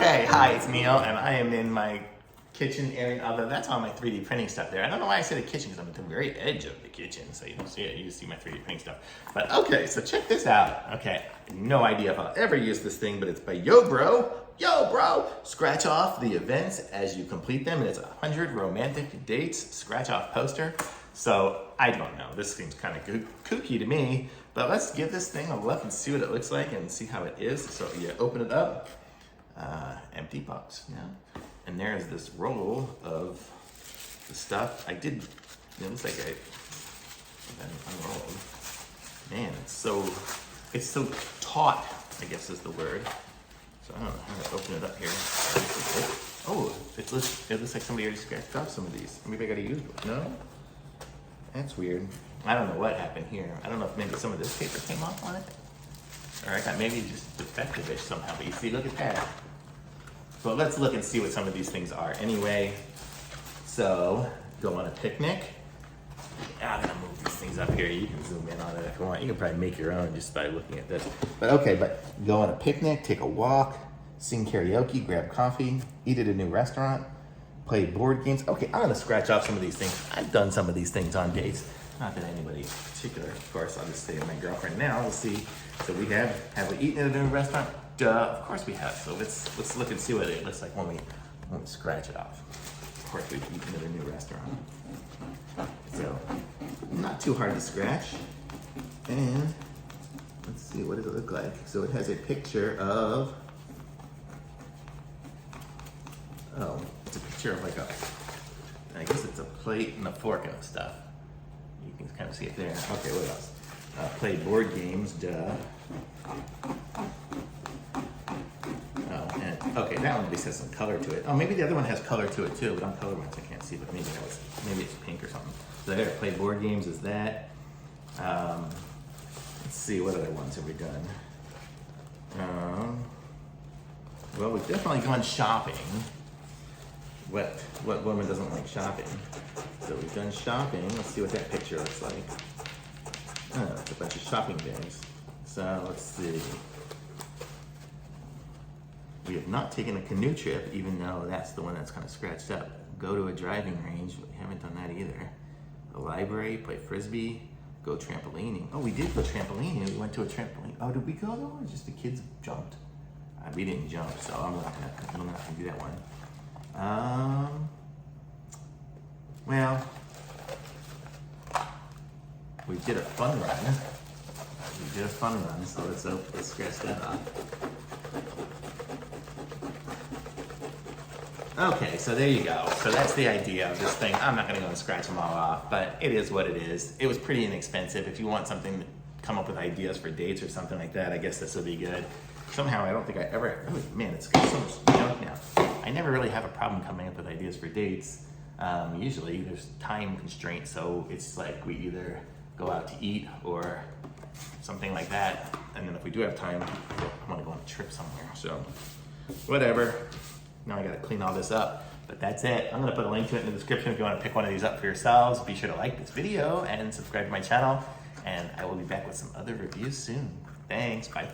Okay, hi, it's Neil, and I am in my kitchen area. Although that's all my 3D printing stuff there. I don't know why I said the kitchen, because I'm at the very edge of the kitchen, so you don't see it. You just see my 3D printing stuff. But okay, so check this out. Okay, no idea if I'll ever use this thing, but it's by YOBRO. YOBRO! Scratch off the events as you complete them, and it's 100 romantic dates scratch off poster. So I don't know. This seems kind of kooky to me, but let's give this thing a look and see what it looks like and see how it is. So you open it up. Empty box, yeah. And there's this roll of the stuff. It looks like I unrolled. Man, it's so taut, I guess is the word. So I don't know how to open it up here. Oh, it looks like somebody already scratched off some of these. Maybe I gotta use one. No? That's weird. I don't know what happened here. I don't know if maybe some of this paper came off on it. Or I got maybe just defective-ish somehow, but you see, look at that. So let's look and see what some of these things are. Anyway, so go on a picnic. I'm gonna move these things up here. You can zoom in on it if you want. You can probably make your own just by looking at this. But okay, go on a picnic, take a walk, sing karaoke, grab coffee, eat at a new restaurant, play board games. Okay, I'm gonna scratch off some of these things. I've done some of these things on dates. Not that anybody particular, of course. I'll just say to my girlfriend now. We'll see. So we have we eaten at a new restaurant? Duh, of course we have. So let's look and see what it looks like when we scratch it off. Of course we've eaten at a new restaurant. So not too hard to scratch. And let's see, what does it look like? So it has a picture of, it's a picture of I guess it's a plate and a fork and stuff. You can kind of see it there. Okay, what else? Play board games, duh. Okay, that one at least has some color to it. Oh, maybe the other one has color to it too, but I'm colorblind, so I can't see, but maybe it's pink or something. So there, play board games is that. Let's see, what other ones have we done? Well, we've definitely gone shopping. What woman doesn't like shopping? So we've done shopping. Let's see what that picture looks like. Oh, it's a bunch of shopping bags. So let's see. We have not taken a canoe trip, even though that's the one that's kind of scratched up. Go to a driving range. We haven't done that either. The library, play frisbee, go trampolining. Oh, we did go trampolining. We went to a trampoline. Oh, did we go though? Or just the kids jumped? We didn't jump, so I'm not gonna do that one. Well, we did a fun run. So let's scratch that off. Okay, so there you go. So that's the idea of this thing. I'm not gonna go and scratch them all off, but it is what it is. It was pretty inexpensive. If you want something to come up with ideas for dates or something like that, I guess this would be good. Somehow, I don't think I ever, man, it's got so much junk now. I never really have a problem coming up with ideas for dates. Usually there's time constraints, so it's like we either go out to eat or something like that. And then if we do have time, I wanna go on a trip somewhere, so whatever. Now I gotta clean all this up, but that's it. I'm gonna put a link to it in the description if you wanna pick one of these up for yourselves. Be sure to like this video and subscribe to my channel, and I will be back with some other reviews soon. Thanks, bye.